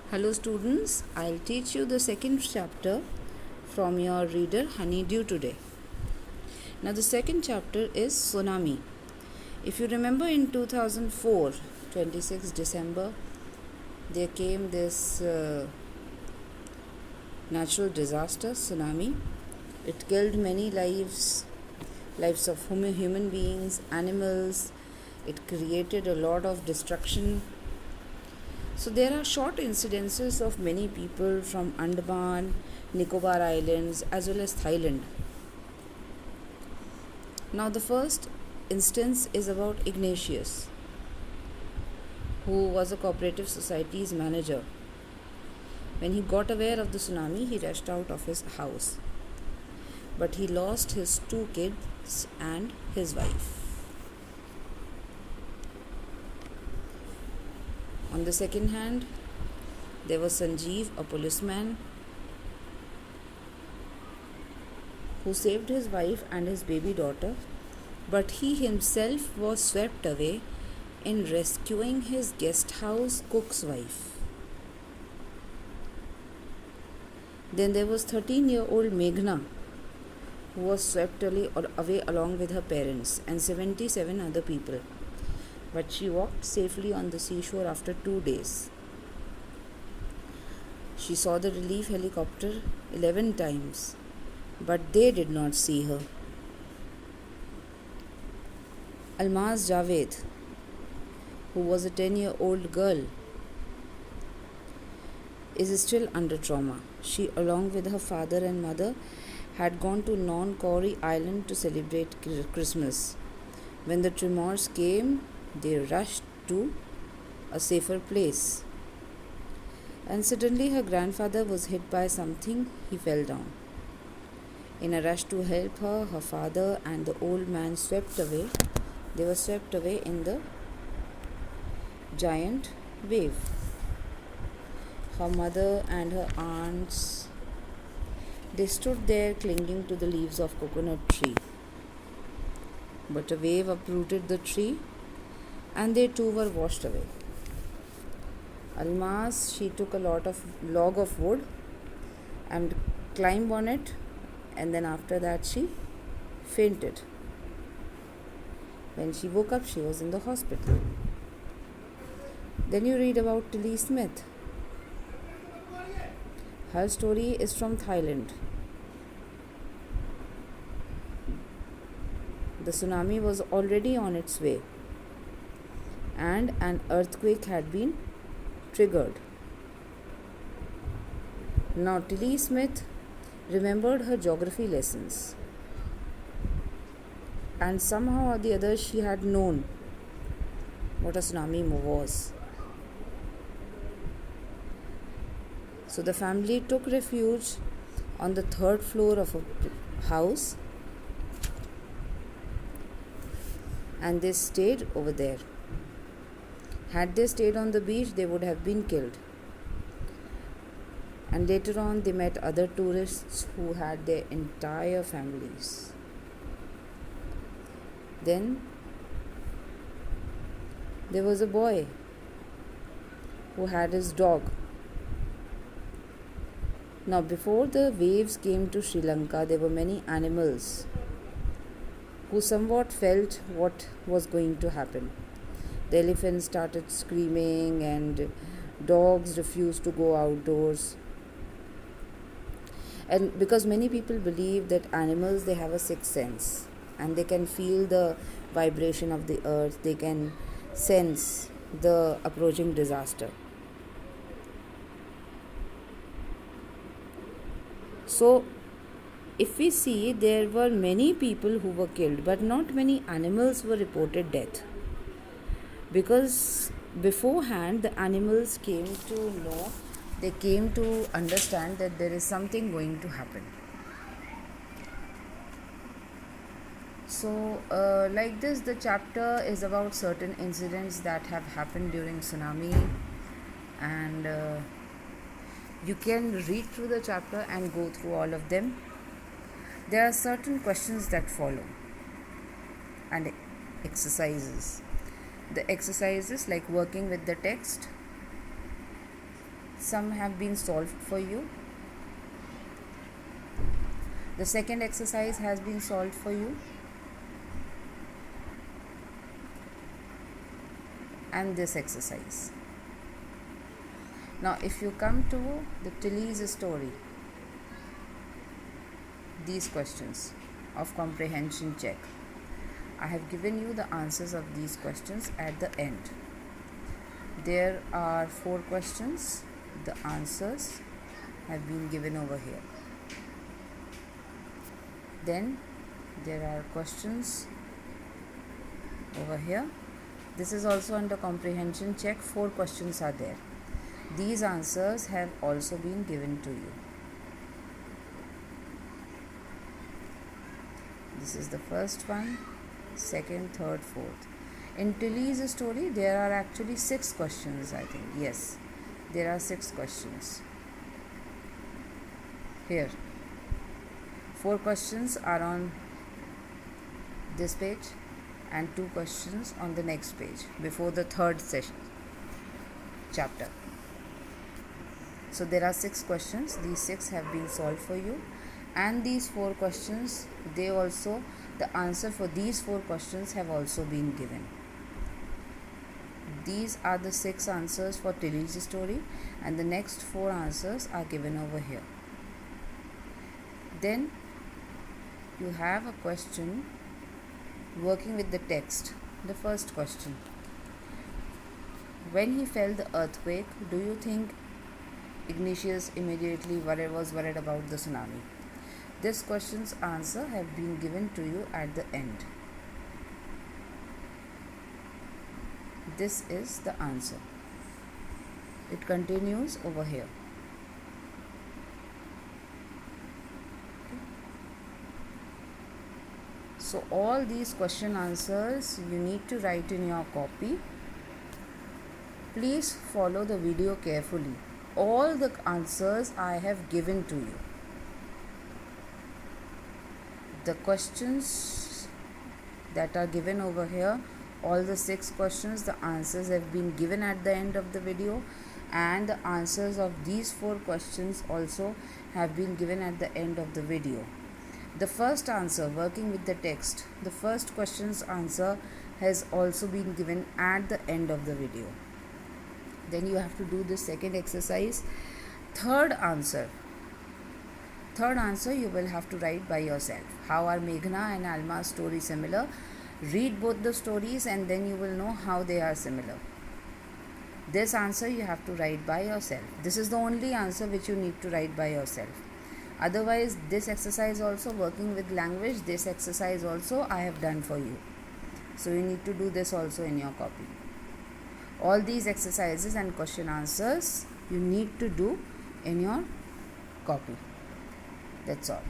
Hello students, I'll teach you the second chapter from your reader Honeydew today. Now the second chapter is Tsunami. If you remember in 2004, 26 December, there came this natural disaster, tsunami. It killed many lives of human beings, animals. It created a lot of destruction. So there are short incidences of many people from Andaman, Nicobar Islands as well as Thailand. Now the first instance is about Ignatius, who was a cooperative society's manager. When he got aware of the tsunami, he rushed out of his house. But he lost his 2 kids and his wife. On the second hand, there was Sanjeev, a policeman, who saved his wife and his baby daughter, but he himself was swept away in rescuing his guest house cook's wife. Then there was 13-year-old Meghna, who was swept away along with her parents and 77 other people. But she walked safely on the seashore after 2 days. She saw the relief helicopter 11 times, but they did not see her. Almaz Javed, who was a 10-year-old girl, is still under trauma. She, along with her father and mother, had gone to Non-Kauri Island to celebrate Christmas. When the tremors came, they rushed to a safer place. And suddenly her grandfather was hit by something. He fell down. In a rush to help her, her father and the old man They were swept away in the giant wave. Her mother and her aunts, they stood there clinging to the leaves of coconut tree. But a wave uprooted the tree and they too were washed away. Almaz, she took a log of wood and climbed on it, and then after that she fainted. When she woke up, she was in the hospital. Then you read about Tilly Smith. Her story is from Thailand. The tsunami was already on its way, and an earthquake had been triggered. Now Tilly Smith remembered her geography lessons, and somehow or the other she had known what a tsunami was. So the family took refuge on the 3rd floor of a house, and they stayed over there. Had they stayed on the beach, they would have been killed. And later on, they met other tourists who had their entire families. Then there was a boy who had his dog. Now, before the waves came to Sri Lanka, there were many animals who somewhat felt what was going to happen. The elephants started screaming and dogs refused to go outdoors. And because many people believe that animals, they have a sixth sense and they can feel the vibration of the earth, they can sense the approaching disaster. So, if we see, there were many people who were killed, but not many animals were reported dead. Because beforehand, the animals came to understand that there is something going to happen. So, like this, the chapter is about certain incidents that have happened during tsunami, and you can read through the chapter and go through all of them. There are certain questions that follow and exercises. The exercises like working with the text, some have been solved for you. The second exercise has been solved for you. And this exercise. Now if you come to the Tilly's story, these questions of comprehension check, I have given you the answers of these questions at the end. There are 4 questions. The answers have been given over here. Then there are questions over here. This is also under comprehension check. 4 questions are there. These answers have also been given to you. This is the first one, second, third, fourth. In Tilly's story, there are actually 6 questions, I think. Yes, there are 6 questions. Here, 4 questions are on this page and 2 questions on the next page before the third session chapter. So there are 6 questions. These 6 have been solved for you, and these 4 questions, the answer for these 4 questions have also been given. These are the 6 answers for Tilly's story, and the next 4 answers are given over here. Then you have a question working with the text. The first question: when he felt the earthquake, do you think Ignatius immediately was worried about the tsunami? This question's answer have been given to you at the end. This is the answer. It continues over here. So all these question answers you need to write in your copy. Please follow the video carefully. All the answers I have given to you. The questions that are given over here, all the 6 questions, the answers have been given at the end of the video, and the answers of these 4 questions also have been given at the end of the video. The first answer, working with the text, the first question's answer has also been given at the end of the video. Then you have to do the second exercise. Third answer you will have to write by yourself. How are Meghna and Alma's story similar? Read both the stories and then you will know how they are similar. This answer you have to write by yourself. This is the only answer which you need to write by yourself. Otherwise, this exercise also, working with language, this exercise also I have done for you. So you need to do this also in your copy. All these exercises and question answers you need to do in your copy. That's all.